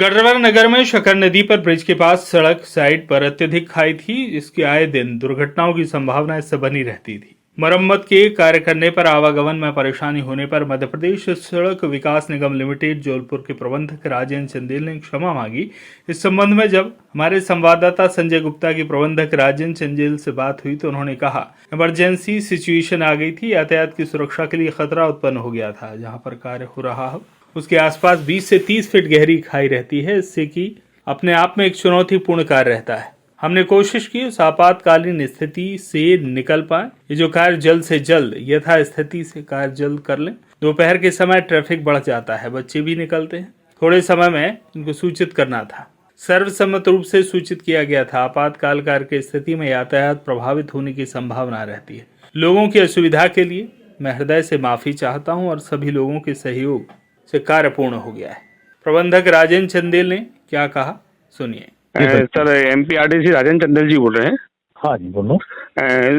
गढ़वा नगर में शकर नदी पर ब्रिज के पास सड़क साइड पर अत्यधिक खाई थी, जिसकी आए दिन दुर्घटनाओं की संभावना इससे बनी रहती थी। मरम्मत के कार्य करने पर आवागमन में परेशानी होने पर मध्य प्रदेश सड़क विकास निगम लिमिटेड जौलपुर के प्रबंधक राजेंद्र चंदेल ने क्षमा मांगी। इस संबंध में जब हमारे संवाददाता संजय गुप्ता की प्रबंधक राजेंद्र चंदेल से बात हुई तो उन्होंने कहा, इमरजेंसी सिचुएशन आ गई थी, यातायात की सुरक्षा के लिए खतरा उत्पन्न हो गया था। जहाँ पर कार्य हो रहा हो उसके आसपास 20 से 30 फीट गहरी खाई रहती है, इससे कि अपने आप में एक चुनौतीपूर्ण कार्य रहता है। हमने कोशिश की उस आपातकालीन स्थिति से निकल पाए। ये जो कार्य जल्द से जल्द यथा स्थिति से कार्य जल्द कर लें। दोपहर के समय ट्रैफिक बढ़ जाता है, बच्चे भी निकलते हैं, थोड़े समय में इनको सूचित करना था। सर्वसम्मत रूप से सूचित किया गया था। आपातकाल कार्य की स्थिति में यातायात प्रभावित होने की संभावना रहती है। लोगों की असुविधा के लिए मैं हृदय से माफी चाहता हूँ और सभी लोगों के सहयोग से कार्य पूर्ण हो गया है। प्रबंधक राजेंद्र चंदेल ने क्या कहा, सुनिए। सर, एमपीआरडीसी राजेंद्र चंदेल जी बोल रहे हैं। हाँ जी, बोलो।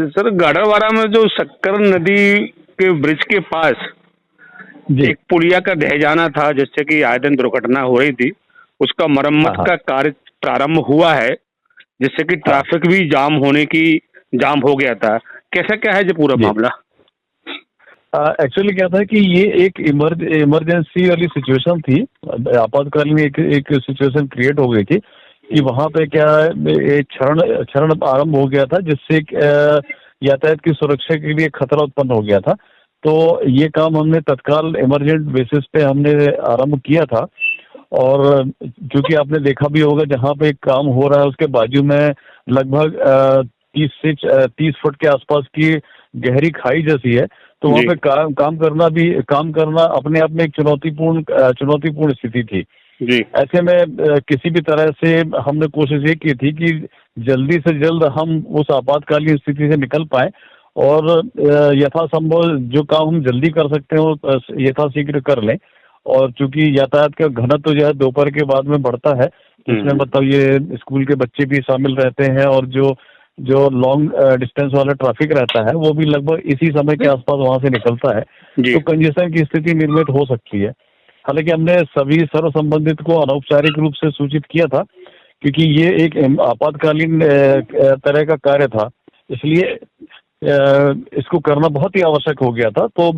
सर, गाड़ावाड़ा में जो शक्कर नदी के ब्रिज के पास एक पुलिया का ढह जाना था, जिससे कि आए दिन दुर्घटना हो रही थी, उसका मरम्मत का कार्य प्रारंभ हुआ है, जिससे कि ट्रैफिक भी जाम हो गया था। कैसा क्या है जो पूरा मामला? एक्चुअली क्या था कि ये एक इमरजेंसी वाली सिचुएशन थी। आपातकालीन एक सिचुएशन क्रिएट हो गई थी कि वहां पे क्या क्षरण आरंभ हो गया था, जिससे यातायात की सुरक्षा के लिए खतरा उत्पन्न हो गया था। तो ये काम हमने तत्काल इमरजेंट बेसिस पे हमने आरंभ किया था। और क्योंकि आपने देखा भी होगा, जहाँ पे काम हो रहा है उसके बाजू में लगभग 30 से 30 फुट के आसपास की गहरी खाई जैसी है। तो वहाँ पे काम करना अपने आप में एक चुनौतीपूर्ण स्थिति थी जी। ऐसे में किसी भी तरह से हमने कोशिश ये की थी कि जल्दी से जल्द हम उस आपातकालीन स्थिति से निकल पाए और यथासंभव जो काम हम जल्दी कर सकते हैं वो यथाशीघ्र कर लें। और चूंकि यातायात का घनत्व जो है दोपहर के बाद में बढ़ता है, इसमें मतलब ये स्कूल के बच्चे भी शामिल रहते हैं और जो लॉन्ग डिस्टेंस वाला ट्रैफिक रहता है वो भी लगभग इसी समय के आसपास वहां से निकलता है, तो कंजेशन की स्थिति निर्मित हो सकती है। हालांकि हमने सभी सर्व संबंधित को अनौपचारिक रूप से सूचित किया था, क्योंकि ये एक आपातकालीन तरह का कार्य था, इसलिए इसको करना बहुत ही आवश्यक हो गया था। तो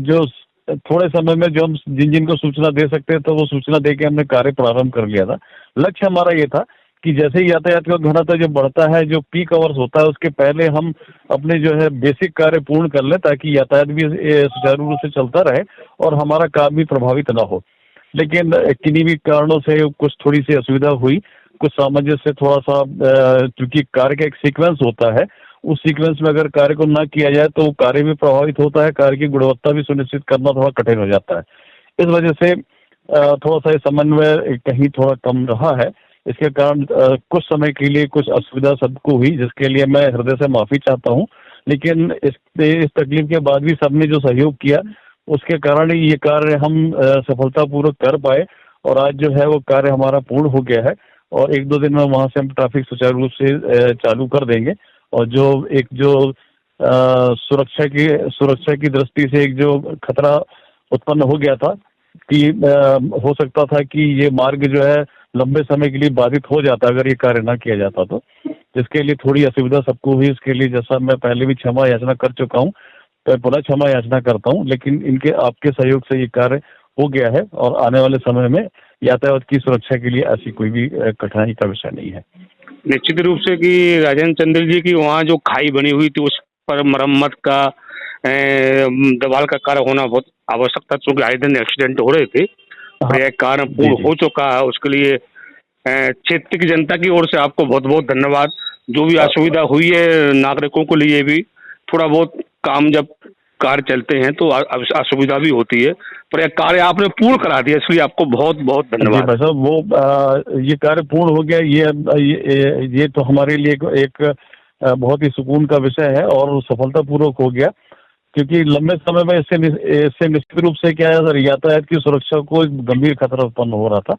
जो थोड़े समय में जो हम जिन को सूचना दे सकते हैं तो वो सूचना देके हमने कार्य प्रारंभ कर लिया था। लक्ष्य हमारा ये था कि जैसे ही यातायात का घनत्व जो बढ़ता है, जो पीक आवर्स होता है, उसके पहले हम अपने जो है बेसिक कार्य पूर्ण कर लें, ताकि यातायात भी सुचारू रूप से चलता रहे और हमारा काम भी प्रभावित ना हो। लेकिन किन्हीं भी कारणों से कुछ थोड़ी सी असुविधा हुई, कुछ सामंजस्य से थोड़ा सा, क्योंकि कार्य का एक सीक्वेंस होता है, उस सीक्वेंस में अगर कार्य को ना किया जाए तो कार्य भी प्रभावित होता है, कार्य की गुणवत्ता भी सुनिश्चित करना थोड़ा कठिन हो जाता है। इस वजह से थोड़ा सा समन्वय कहीं थोड़ा कम रहा है। इसके कारण कुछ समय के लिए कुछ असुविधा सबको हुई, जिसके लिए मैं हृदय से माफी चाहता हूँ। लेकिन इस तकलीफ के बाद भी सबने जो सहयोग किया, उसके कारण ही ये कार्य हम सफलतापूर्वक कर पाए और आज जो है वो कार्य हमारा पूर्ण हो गया है। और 1-2 दिन में वहां से हम ट्रैफिक सुचारू रूप से चालू कर देंगे। और जो सुरक्षा की दृष्टि से एक जो खतरा उत्पन्न हो गया था कि हो सकता था कि ये मार्ग जो है लंबे समय के लिए बाधित हो जाता अगर ये कार्य ना किया जाता, तो जिसके लिए थोड़ी असुविधा सबको हुई। इसके लिए जैसा मैं पहले भी क्षमा याचना कर चुका हूँ, तो पुनः क्षमा याचना करता हूँ। लेकिन आपके सहयोग से ये कार्य हो गया है और आने वाले समय में यातायात की सुरक्षा के लिए ऐसी कोई भी कठिनाई का विषय नहीं है। निश्चित रूप से कि राजेंद्र चंदेल जी की वहाँ जो खाई बनी हुई थी उस पर मरम्मत का दीवार का कार्य होना बहुत आवश्यक था, क्योंकि आए दिन एक्सीडेंट हो रहे थे। और यह कार्य पूर्ण हो चुका है, उसके लिए क्षेत्र की जनता की ओर से आपको बहुत बहुत धन्यवाद। जो भी असुविधा हुई है नागरिकों के लिए भी, थोड़ा बहुत काम जब कार्य चलते हैं तो असुविधा भी होती है, पर यह कार्य आपने पूर्ण करा दिया, इसलिए आपको बहुत बहुत धन्यवाद। भाई साहब, वो ये कार्य पूर्ण हो गया, ये तो हमारे लिए एक बहुत ही सुकून का विषय है और सफलतापूर्वक हो गया। क्योंकि लंबे समय में इससे निश्चित रूप से क्या है, यातायात की सुरक्षा को गंभीर खतरा उत्पन्न हो रहा था।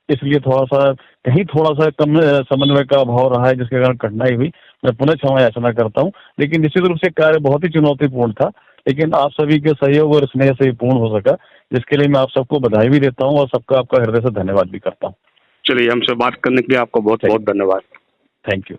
इसलिए थोड़ा सा कम समन्वय का अभाव रहा है, जिसके कारण कठिनाई हुई। मैं पुनः क्षमा याचना करता हूँ। लेकिन निश्चित रूप से कार्य बहुत ही चुनौतीपूर्ण था, लेकिन आप सभी के सहयोग और स्नेह से ही पूर्ण हो सका, जिसके लिए मैं आप सबको बधाई भी देता हूँ और सबका आपका हृदय से धन्यवाद भी करता हूँ। चलिए, हमसे बात करने के लिए आपको बहुत बहुत धन्यवाद। Thank you.